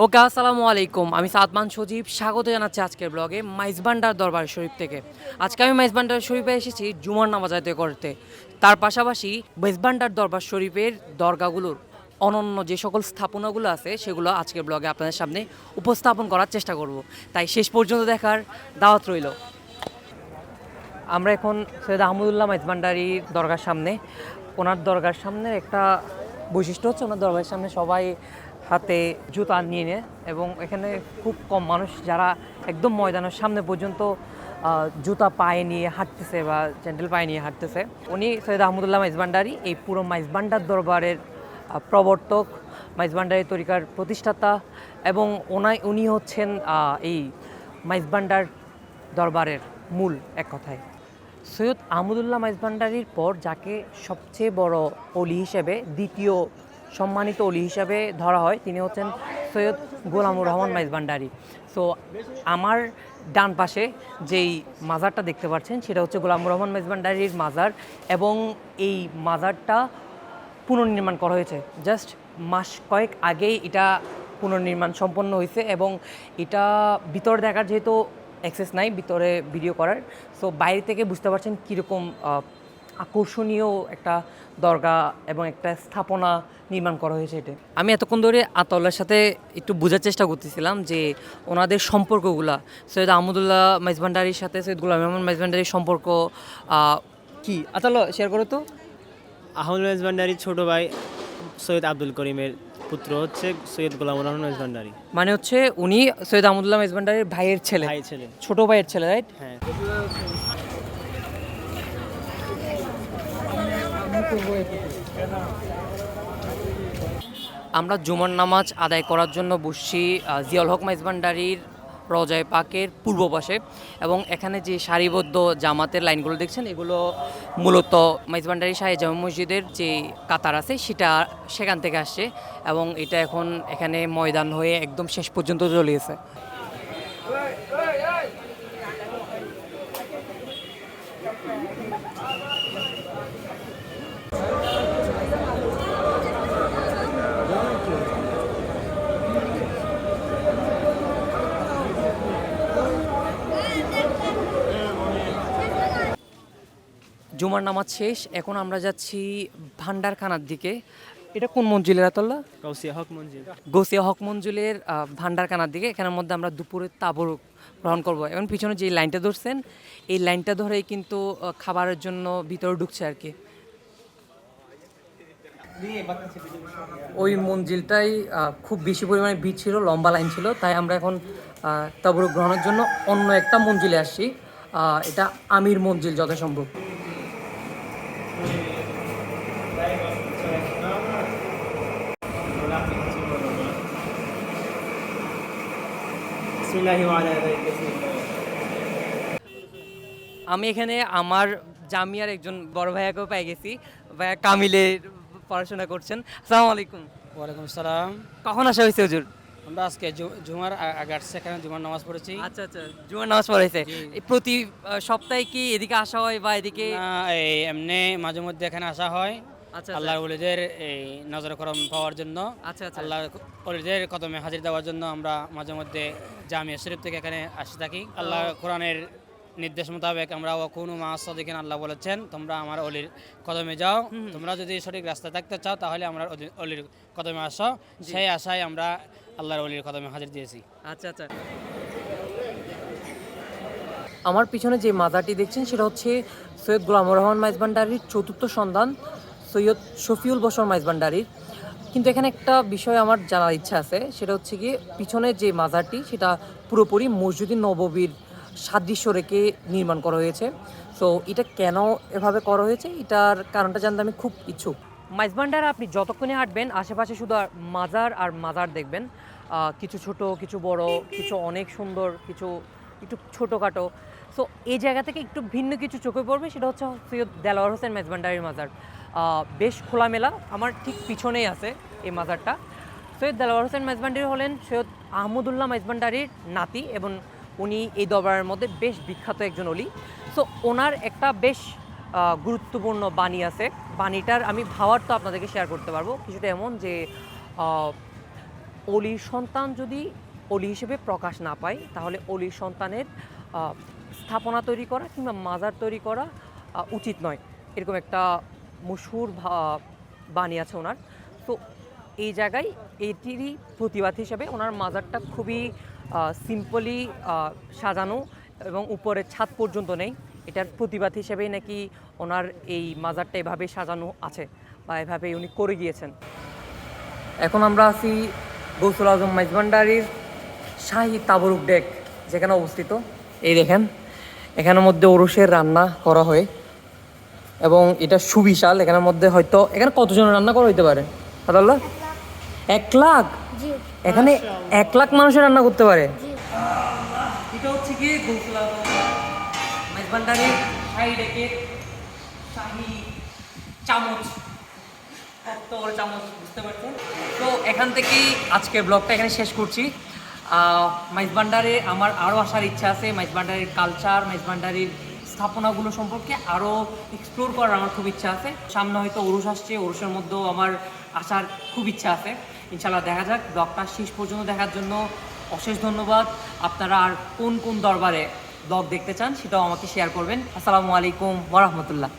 ওকে, আসসালামু আলাইকুম। আমি সাদমান সজীব, স্বাগত জানাচ্ছি আজকের ব্লগে মাইজবান্ডার দরবার শরীফ থেকে। আজকে আমি মাইজবান্ডার শরীফে এসেছি জুমার নামাজ আদায় করতে। তার পাশাপাশি মাইজবান্ডার দরবার শরীফের দরগাগুলোর অনন্য যে সকল স্থাপনাগুলো আছে সেগুলো আজকের ব্লগে আপনাদের সামনে উপস্থাপন করার চেষ্টা করব। তাই শেষ পর্যন্ত দেখার দাওয়াত রইল। আমরা এখন সৈয়দ আহমদুল্লাহ মাইজবান্ডারির দরগার সামনে। ওনার দরগার সামনে একটা বৈশিষ্ট্য হচ্ছে ওনার দরগার সামনে সবাই হাতে জুতা নিয়ে নেয় এবং এখানে খুব কম মানুষ যারা একদম ময়দানের সামনে পর্যন্ত জুতা পায়ে নিয়ে হাঁটতেছে বা স্যান্ডেল পায়ে নিয়ে হাঁটতেছে। উনি সৈয়দ আহমদুল্লাহ মাইজবান্ডারি, এই পুরো মাইজবান্ডার দরবারের প্রবর্তক, মাইজবান্ডারি তরিকার প্রতিষ্ঠাতা এবং উনি হচ্ছেন এই মাইজবান্ডার দরবারের মূল এক কথায়। সৈয়দ আহমদুল্লাহ মাইজভান্ডারির পর যাকে সবচেয়ে বড় অলি হিসেবে, দ্বিতীয় সম্মানিত অলি হিসাবে ধরা হয়, তিনি হচ্ছেন সৈয়দ গোলামুর রহমান মাইজভান্ডারি। সো আমার ডান পাশে যেই মাজারটা দেখতে পাচ্ছেন সেটা হচ্ছে গোলামুর রহমান মাইজভান্ডারির মাজার এবং এই মাজারটা পুনর্নির্মাণ করা হয়েছে। জাস্ট মাস কয়েক আগেই এটা পুনর্নির্মাণ সম্পন্ন হয়েছে এবং এটা ভিতর দেখার যেহেতু অ্যাক্সেস নাই ভিতরে ভিডিও করার, সো বাইরে থেকে বুঝতে পারছেন কীরকম আকর্ষণীয় একটা দরগা এবং একটা স্থাপনা নির্মাণ করা হয়েছে। এটা আমি এতক্ষণ ধরে আতাউল্লাহর সাথে একটু বোঝার চেষ্টা করতেছিলাম যে ওনাদের সম্পর্কগুলা, সৈয়দ আহমদুল্লাহ মাইজভান্ডারির সাথে সৈয়দ গোলাম রহমান মাইজভান্ডারির সম্পর্ক কি। আতাউল্লাহ শেয়ার করো তো। আহমদ মাইজভান্ডারির ছোট ভাই সৈয়দ আব্দুল করিমের পুত্র হচ্ছে সৈয়দ গোলামুর রহমান মাইজভান্ডারি। মানে হচ্ছে উনি সৈয়দ আহমদুল্লাহ মাইজভান্ডারির ভাইয়ের ছেলে, ছোট ভাইয়ের ছেলে, রাইট? হ্যাঁ। আমরা জুমার নামাজ আদায় করার জন্য বসছি জিয়াউল হক মাইজভান্ডারির রজায় পাকের পূর্ব পাশে এবং এখানে যে সারিবদ্ধ জামাতের লাইনগুলো দেখছেন এগুলো মূলত মাইজভান্ডারি শাহী জামে মসজিদের যে কাতার আছে সেখান থেকে আসছে এবং এটা এখন এখানে ময়দান হয়ে একদম শেষ পর্যন্ত চলে গেছে। জুমার নামাজ শেষ, এখন আমরা যাচ্ছি ভান্ডারখানার দিকে। এটা কোন মঞ্জিলের আতাউল্লাহ? গাউসিয়া হক মঞ্জিল। গৌসিয়া হক মঞ্জিলের ভান্ডারখানার দিকে। এখানের মধ্যে আমরা দুপুরে তাবরুক গ্রহণ করব। এখন পিছনে যে লাইনটা ধরছেন এই লাইনটা ধরেই কিন্তু খাবারের জন্য ভিতরে ঢুকছে আর কি। ওই মঞ্জিলটাই খুব বেশি পরিমাণে ভিড় ছিল, লম্বা লাইন ছিল, তাই আমরা এখন তাবরুক গ্রহণের জন্য অন্য একটা মঞ্জিলে আসছি। এটা আমির মঞ্জিল যথাসম্ভব। আমি এখানে আমার জামিয়ার একজন বড় ভাইয়াকেও পেয়ে গেছি। ভাইয়া কামিলে পড়াশোনা করছেন। আসসালামু আলাইকুম। ওয়ালাইকুম আসসালাম। কখন আসা হয়েছে হুজুর? আমরা আজকে জুমার আগে আসছি, এখানে জুমার নামাজ পড়েছি। আচ্ছা আচ্ছা, জুমার নামাজ পড়াইছে। প্রতি সপ্তাহে কি এদিকে আসা হয় বা এদিকে? এমনি মাঝে মধ্যে এখানে আসা হয় আচ্ছা আল্লাহর ওলিদের এই নজর করম পাওয়ার জন্য। আচ্ছা আচ্ছা, আল্লাহর ওলিদের কদমে হাজির দেওয়ার জন্য আমরা মাঝে মধ্যে জামিয়া শরীফ থেকে এখানে আসতে থাকি। আল্লাহ কোরআনের নির্দেশ মোতাবেক আমরা ওয়াকুনু মা'আস সাদিকিন, আল্লাহ বলেছেন তোমরা আমার অলির কদমে যাও। তোমরা যদি সঠিক রাস্তায় থাকতে চাও তাহলে আমরা অলির কদমে আসো। সেই আশায় আমরা আল্লাহর অলির কদমে হাজির দিয়েছি। আচ্ছা আচ্ছা। আমার পিছনে যে মাজারটি দেখছেন সেটা হচ্ছে সৈয়দ গোলামুর রহমান মাইজভান্ডারির চতুর্থ সন্তান সৈয়দ শফিউল বশর মাইজভান্ডারির। কিন্তু এখানে একটা বিষয় আমার জানার ইচ্ছা আছে, সেটা হচ্ছে গিয়ে পিছনে যে মাজারটি সেটা পুরোপুরি মসজিদে নববীর সাদৃশ্য রেখে নির্মাণ করা হয়েছে। সো এটা কেন এভাবে করা হয়েছে এটার কারণটা জানতে আমি খুব ইচ্ছুক। মাইজভান্ডারে আপনি যতক্ষণে হাঁটবেন আশেপাশে শুধু মাজার আর মাজার দেখবেন, কিছু ছোট, কিছু বড়, কিছু অনেক সুন্দর, কিছু একটু ছোটোখাটো। সো এই জায়গা থেকে একটু ভিন্ন কিছু চোখে পড়বে, সেটা হচ্ছে সৈয়দ দেলোয়ার হোসেন মাইজভান্ডারির মাজার। বেশ খোলামেলা, আমার ঠিক পিছনেই আছে এই মাজারটা। সৈয়দ দেলোয়ার হোসেন মাইজভান্ডারি হলেন সৈয়দ আহমদুল্লাহ মাইজভান্ডারির নাতি এবং উনি এই দরবারের মধ্যে বেশ বিখ্যাত একজন অলি। সো ওনার একটা বেশ গুরুত্বপূর্ণ বাণী আছে। বাণীটার আমি ভাবার্থ আপনাদেরকে শেয়ার করতে পারবো। কিছুটা এমন যে অলির সন্তান যদি অলি হিসেবে প্রকাশ না পায় তাহলে অলির সন্তানের স্থাপনা তৈরি করা কিংবা মাজার তৈরি করা উচিত নয়, এরকম একটা মশহুর বাণী আছে ওনার। তো এই জায়গায় এটিরই প্রতিবাদ হিসেবে ওনার মাজারটা খুবই সিম্পলি সাজানো এবং উপরের ছাদ পর্যন্ত নেই। এটার প্রতিবাদ হিসেবেই নাকি ওনার এই মাজারটা এভাবে সাজানো আছে বা এভাবে উনি করে গিয়েছেন। এখন আমরা আছি গৌসুল আজম মেজবান্ডারির শাহী তাবরুক ডেক যেখানে অবস্থিত। এই দেখেন এখানের মধ্যে ওরসের রান্না করা হয় এবং এটা সুবিশাল। এখানের মধ্যে হয়তো এখানে কতজন রান্না করা হইতে পারে আদাল্লাহ? 1 লাখ? এখানে 1 লাখ মানুষের রান্না করতে পারে? এটা হচ্ছে কি গৌসুল আজম মেজবান্ডারির শাহী ডেকের শাহী চামচ, কত বড় চামচ বুঝতে পারছেন। তো এখান থেকেই আজকের ব্লগটা এখানে শেষ করছি। মেজবান্ডারে আমার আরও আসার ইচ্ছা আছে, মেজবান্ডারির কালচার, মেজবান্ডারির স্থাপনাগুলো সম্পর্কে আরও এক্সপ্লোর করার আমার খুব ইচ্ছা আছে। সামনে হয়তো উরুস আসছে, উরুসের মধ্যেও আমার আসার খুব ইচ্ছা আছে। ইনশাল্লাহ দেখা যাক। ব্লগটা শেষ পর্যন্ত দেখার জন্য অশেষ ধন্যবাদ। আপনারা আর কোন কোন দরবারে ব্লগ দেখতে চান সেটাও আমাকে শেয়ার করবেন। আসসালামু আলাইকুম ওয়া রাহমাতুল্লাহ।